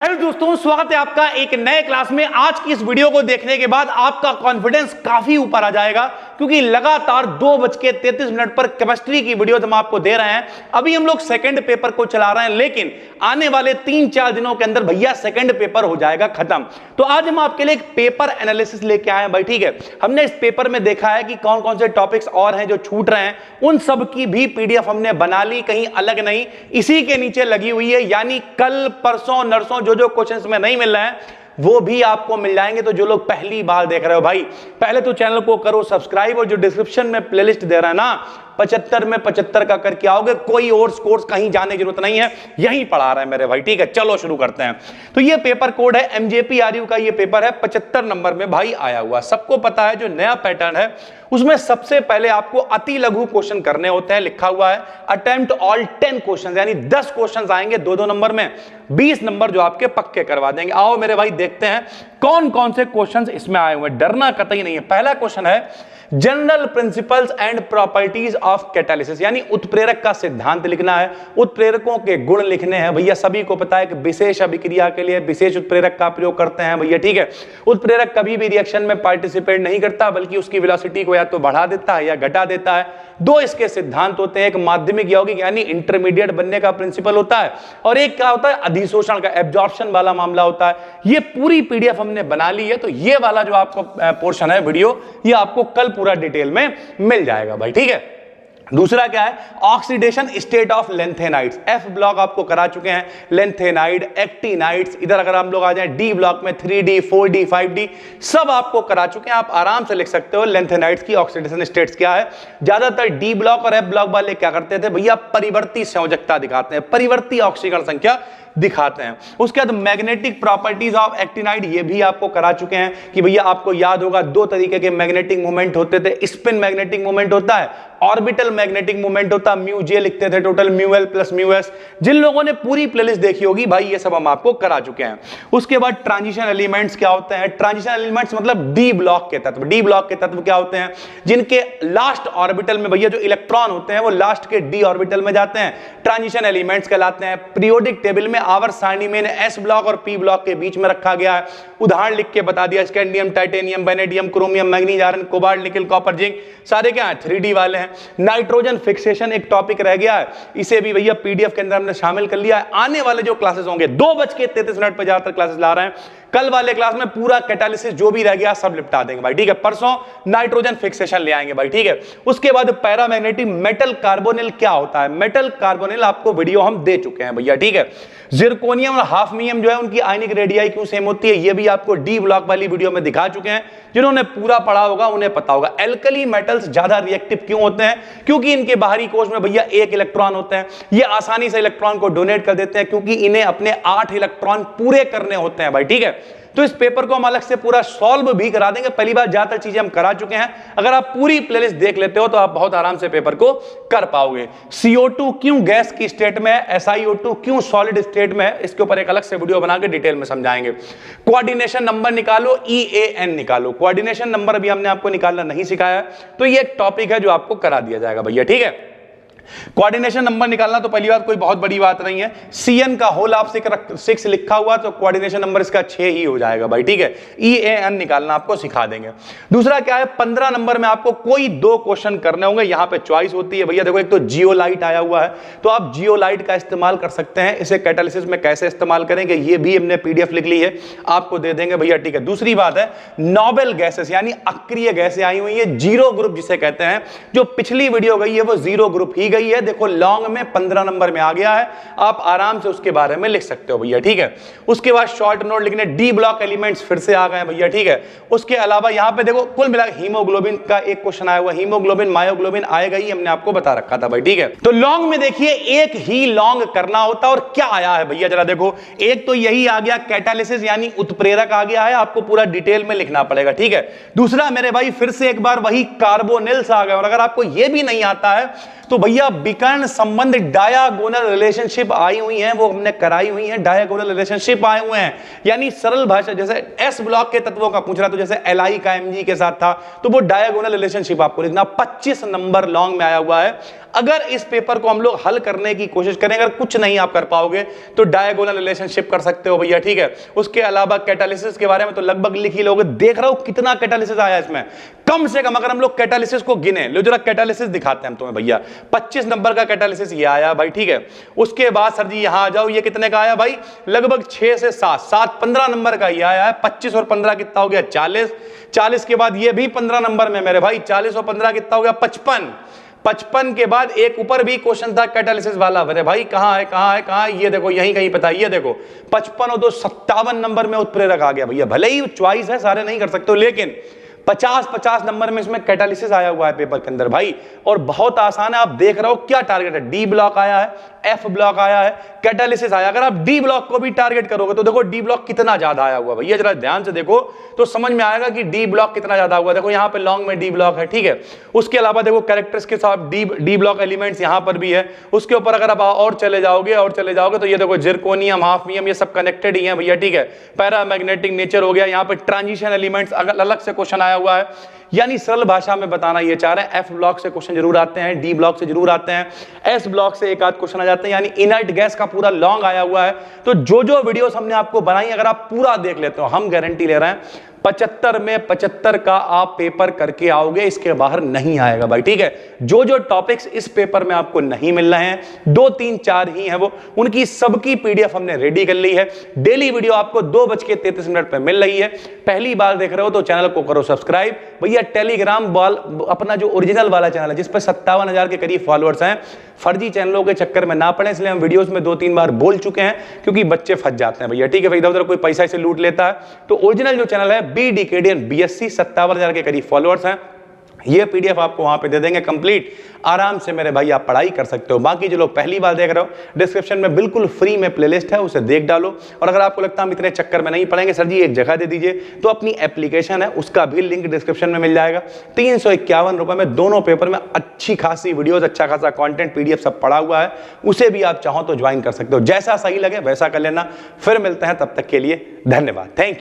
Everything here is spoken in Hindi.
हेलो दोस्तों, स्वागत है आपका एक नए क्लास में। आज की इस वीडियो को देखने के बाद आपका कॉन्फिडेंस काफी ऊपर आ जाएगा, क्योंकि लगातार 2:33 पर केमिस्ट्री की वीडियो हम आपको दे रहे हैं। अभी हम लोग सेकंड पेपर को चला रहे हैं, लेकिन आने वाले 3-4 दिनों के अंदर भैया सेकंड पेपर हो जाएगा खत्म। तो आज हम आपके लिए एक पेपर एनालिसिस लेके आए हैं भाई, ठीक है। हमने इस पेपर में देखा है कि कौन कौन से टॉपिक्स और हैं जो छूट रहे हैं, उन सब की भी पीडीएफ हमने बना ली, कहीं अलग नहीं, इसी के नीचे लगी हुई है। यानी कल परसों नरसों जो क्वेश्चंस में नहीं मिल रहे हैं वो भी आपको मिल जाएंगे। तो जो लोग पहली बार देख रहे हो भाई, पहले तो चैनल को करो सब्सक्राइब, और जो डिस्क्रिप्शन में प्लेलिस्ट दे रहा है ना 75 में 75 का करके आओगे। कोई और कोर्स कहीं जाने की जरूरत नहीं है, यहीं पढ़ा रहे हैं मेरे भाई, ठीक है। चलो शुरू करते हैं। तो ये पेपर कोड है एमजेपीआरयू का, ये पेपर है 75 नंबर में भाई आया हुआ। सबको पता है जो नया पैटर्न है उसमें सबसे पहले आपको अति लघु क्वेश्चन करने होते हैं। लिखा हुआ है अटेम्प्ट ऑल 10 क्वेश्चन, यानी 10 क्वेश्चन आएंगे 2-2 नंबर में, 20 नंबर जो आपके पक्के करवा देंगे। आओ मेरे भाई देखते हैं कौन कौन से क्वेश्चन इसमें आए हुए हैं। डरना कतई नहीं है। पहला क्वेश्चन है general principles and properties of catalysis, यानी उत्प्रेरक का सिद्धांत लिखना है, उत्प्रेरकों के गुण लिखने हैं। भैया सभी को पता है कि विशेष अभिक्रिया के लिए विशेष उत्प्रेरक का प्रयोग करते हैं भैया, ठीक है। उत्प्रेरक कभी भी रिएक्शन में पार्टिसिपेट नहीं करता, बल्कि उसकी वेलोसिटी को या तो बढ़ा देता है या घटा देता है। दो इसके सिद्धांत होते हैं, एक माध्यमिक यौगिक यानी इंटरमीडिएट बनने का प्रिंसिपल होता है, और एक क्या होता है अधिशोषण का, एब्जॉर्प्शन वाला मामला होता है। ये पूरी पीडीएफ हमने बना ली है, तो ये वाला जो आपको पोर्शन है वीडियो, ये आपको कल पूरा डिटेल में मिल जाएगा भाई, ठीक है। दूसरा क्या है oxidation state of lanthanides, F block आपको करा चुके हैं, लेंथेनाइड, एक्टिनाइड्स। इधर अगर हम लोग आ जाए डी ब्लॉक में 3D 4D 5D सब आपको करा चुके हैं। आप आराम से लिख सकते हो लेंथेनाइड्स की ऑक्सीडेशन स्टेट्स क्या है। ज्यादातर डी ब्लॉक और एफ ब्लॉक वाले क्या करते थे भैया, परिवर्ती संयोजकता दिखाते हैं, परिवर्ती ऑक्सीकरण संख्या दिखाते हैं। उसके बाद मैग्नेटिक प्रॉपर्टीज ऑफ एक्टिनाइड, ये भी आपको करा चुके हैं कि भैया आपको याद होगा 2 तरीके के मैग्नेटिक मोमेंट होते थे। स्पिन मैग्नेटिक मोमेंट होता है, ऑर्बिटल मैग्नेटिक मोमेंट होता है। म्यू जे लिखते थे, total mu L plus mu S. जिन लोगों ने पूरी प्लेलिस्ट देखी होगी भाई, ये सब हम आपको करा चुके हैं। उसके बाद ट्रांजिशन एलिमेंट्स क्या होते हैं। ट्रांजिशन एलिमेंट्स मतलब डी ब्लॉक के तत्व। डी ब्लॉक के तत्व क्या होते हैं, जिनके लास्ट ऑर्बिटल में भैया जो इलेक्ट्रॉन होते हैं वो लास्ट के डी ऑर्बिटल में जाते हैं, ट्रांजिशन एलिमेंट्स कहलाते हैं। पीरियोडिक टेबल में आवर्त सारणी में एस ब्लॉक और पी ब्लॉक के बीच में रखा गया है। उदाहरण लिख के बता दिया, scandium, titanium, vanadium, chromium, manganese, iron, cobalt, निकल, कॉपर, जिंक, सारे क्या है 3D वाले हैं। नाइट्रोजन फिक्सेशन एक टॉपिक रह गया है, इसे भी भैया पीडीएफ के अंदर हमने शामिल कर लिया है। आने वाले जो क्लासेस होंगे 2:33 पर ज्यादातर क्लासेस ला रहे हैं। कल वाले क्लास में पूरा कैटालिसिस जो भी रह गया सब निपटा देंगे भाई, ठीक है। परसों नाइट्रोजन फिक्सेशन ले आएंगे भाई, ठीक है। उसके बाद पैरामैग्नेटिक मेटल कार्बोनिल क्या होता है। मेटल कार्बोनिल आपको वीडियो हम दे चुके हैं भैया, ठीक है। जिरकोनियम और हाफनियम जो है उनकी आयनिक रेडियाई क्यों सेम होती है, ये भी आपको डी ब्लॉक वाली वीडियो में दिखा चुके हैं। जिन्होंने पूरा पढ़ा होगा उन्हें पता होगा। एल्कली मेटल्स ज्यादा रिएक्टिव क्यों होते हैं, क्योंकि इनके बाहरी कोश में भैया 1 इलेक्ट्रॉन होते हैं। ये आसानी से इलेक्ट्रॉन को डोनेट कर देते हैं, क्योंकि इन्हें अपने 8 इलेक्ट्रॉन पूरे करने होते हैं भाई, ठीक है। तो इस पेपर को हम अलग से पूरा सॉल्व भी करा देंगे। पहली बार ज्यादातर चीजें हम करा चुके हैं। अगर आप पूरी प्लेलिस्ट देख लेते हो तो आप बहुत आराम से पेपर को कर पाओगे। CO2 क्यों गैस की स्टेट में है, SiO2 क्यों सॉलिड स्टेट में है, इसके ऊपर एक अलग से वीडियो बना के डिटेल में समझाएंगे। कोऑर्डिनेशन नंबर निकालो, EAN निकालो। कोऑर्डिनेशन नंबर अभी हमने आपको निकालना नहीं सिखाया, तो ये एक टॉपिक है जो आपको करा दिया जाएगा भैया, ठीक है। कोऑर्डिनेशन नंबर निकालना तो पहली बात कोई बहुत बड़ी बात नहीं है। CN का होल ऑफ 6 लिखा हुआ तो कोऑर्डिनेशन नंबर इसका 6 ही हो जाएगा भाई, ठीक है। EAN निकालना आपको सिखा देंगे। दूसरा क्या है 15 नंबर में आपको कोई 2 क्वेश्चन करने होंगे। यहां पे चॉइस होती है भैया, देखो एक तो जियोलाइट आया हुआ है, तो आप जियोलाइट का इस्तेमाल कर सकते हैं। इसे कैटालिसिस में कैसे इस्तेमाल करेंगे ये भी हमने पीडीएफ लिख ली है, आपको दे देंगे भैया, ठीक है। दूसरी बात है नोबेल गैसेस यानी अक्रिय गैसें आई हुई है, जीरो ग्रुप जिसे कहते हैं। जो पिछली वीडियो गई है वो जीरो ग्रुप ही गई है, देखो लॉन्ग में 15 नंबर में आ गया है, आप आराम से उसके बारे में लिख सकते हो भैया, ठीक है। उसके बाद शॉर्ट नोट लिखने, डी ब्लॉक एलिमेंट्स फिर से आ गए भैया, ठीक है। उसके अलावा यहां पे देखो कुल मिलाकर हीमोग्लोबिन का एक क्वेश्चन आया हुआ, हीमोग्लोबिन मायोग्लोबिन आएगा ही, हमने आपको बता रखा था भाई, ठीक है। तो लॉन्ग में देखिए एक ही लॉन्ग करना होता है, और क्या आया है भैया जरा देखो। एक तो यही आ गया कैटालिसिस यानी उत्प्रेरक आ गया है, आपको पूरा डिटेल में लिखना पड़ेगा, ठीक है। दूसरा मेरे भाई फिर से एक बार वही कार्बोनिल्स आ गए, और अगर आपको यह भी नहीं आता है तो भैया भैया विकर्ण संबंध डायगोनल रिलेशनशिप आई हुई है, वो हमने कराई हुई है, डायगोनल रिलेशनशिप आए हुए हैं। यानी सरल भाषा, जैसे एस ब्लॉक के तत्वों का पूछ रहा तो जैसे एल का एमजी के साथ था, तो वो डायगोनल रिलेशनशिप आपको लिखना। 25 नंबर लॉन्ग में आया हुआ है। अगर इस पेपर को हम लोग हल करने की कोशिश करें, अगर कुछ नहीं आप कर पाओगे तो डायगोनल रिलेशनशिप कर सकते हो भैया, ठीक है। उसके अलावा कैटालिसिस के बारे में तो लगभग लिख ही लोगे। देख रहा हूं कितना कैटालिसिस आया इसमें, कम से कम अगर हम लोग कैटालिसिस को गिने, लो जरा कैटालिसिस दिखाते हैं हम तुम्हें भैया। 25 नंबर का कैटालिसिस ये आया भाई, ठीक है। उसके बाद सर जी यहां आ जाओ, ये कितने का आया भाई, लगभग 6 से 7 15 नंबर का ये आया है। 25 और 15 कितना हो गया, 40। 40 के बाद ये भी 15 नंबर में मेरे भाई, 40 और 15 कितना हो गया, 55। 55 के बाद एक ऊपर भी क्वेश्चन था कैटालिसिस वाला, अरे भाई कहां है कहां है कहां है, ये देखो यहीं कहीं पता है, ये देखो 55 और 2 57 नंबर में उत्प्रेरक आ गया भैया। भले ही चॉइस है, सारे नहीं कर सकते हो, लेकिन 50 नंबर में इसमें कैटालिसिस आया हुआ है पेपर के अंदर भाई। और बहुत आसान है, आप देख रहे हो क्या टारगेट है, डी ब्लॉक आया है, एफ ब्लॉक आया है, कैटालिसिस आया। अगर आप डी ब्लॉक को भी टारगेट करोगे तो देखो डी ब्लॉक कितना ज्यादा आया हुआ भैया, जरा ध्यान से देखो तो समझ में आएगा कि डी ब्लॉक कितना ज्यादा हुआ। देखो यहाँ पे लॉन्ग में डी ब्लॉक है, ठीक है। उसके अलावा देखो कैरेक्टर्स के साथ डी ब्लॉक एलिमेंट्स यहाँ पर भी है। उसके ऊपर अगर आप और चले जाओगे तो ये देखो जिरकोनियम, हाफनियम, ये सब कनेक्टेड ही है भैया, ठीक है। पैरामैग्नेटिक नेचर हो गया, यहाँ पे ट्रांजिशन एलिमेंट्स अलग से क्वेश्चन आया हुआ है। यानी सरल भाषा में बताना ये चाह रहे हैं, एफ ब्लॉक से क्वेश्चन जरूर आते हैं, डी ब्लॉक से जरूर आते हैं, एस ब्लॉक से एक आध क्वेश्चन आ जाते हैं। यानी इनर्ट गैस का पूरा लॉन्ग आया हुआ है। तो जो वीडियोस हमने आपको बनाई, अगर आप पूरा देख लेते हो, हम गारंटी ले रहे हैं 75 में 75 का आप पेपर करके आओगे, इसके बाहर नहीं आएगा भाई, ठीक है। जो टॉपिक्स इस पेपर में आपको नहीं मिल रहे हैं, 2 3 4 ही हैं वो, उनकी सबकी पीडीएफ हमने रेडी कर ली है। डेली वीडियो आपको 2:33 पे मिल रही है। पहली बार देख रहे हो तो चैनल को करो सब्सक्राइब भैया। टेलीग्राम अपना जो ओरिजिनल वाला चैनल है, जिस पर 57,000 के करीब फॉलोअर्स हैं, फर्जी चैनलों के चक्कर में ना पड़े, इसलिए हम वीडियोस में 2 3 बार बोल चुके हैं, क्योंकि बच्चे फंस जाते हैं भैया, ठीक है। इधर उधर कोई पैसा इसे लूट लेता है। तो ओरिजिनल जो चैनल है BDKDN BSc, 57,000 के करीब फॉलोअर्स हैं। ये पीडीएफ आपको वहां पे दे देंगे कंप्लीट, आराम से मेरे भाई आप पढ़ाई कर सकते हो। बाकी जो लोग पहली बार देख रहे हो, डिस्क्रिप्शन में बिल्कुल फ्री में प्लेलिस्ट है, उसे देख डालो। और अगर आपको लगता है हम इतने चक्कर में नहीं पढ़ेंगे सर जी, एक जगह दे दीजिए, तो अपनी एप्लीकेशन है, उसका भी लिंक डिस्क्रिप्शन में मिल जाएगा। 351 रुपए में दोनों पेपर में अच्छी खासी वीडियोस, अच्छा खासा कंटेंट, पीडीएफ सब पड़ा हुआ है। उसे भी आप चाहो तो ज्वाइन कर सकते हो, जैसा सही लगे वैसा कर लेना। फिर मिलते हैं, तब तक के लिए धन्यवाद, थैंक यू।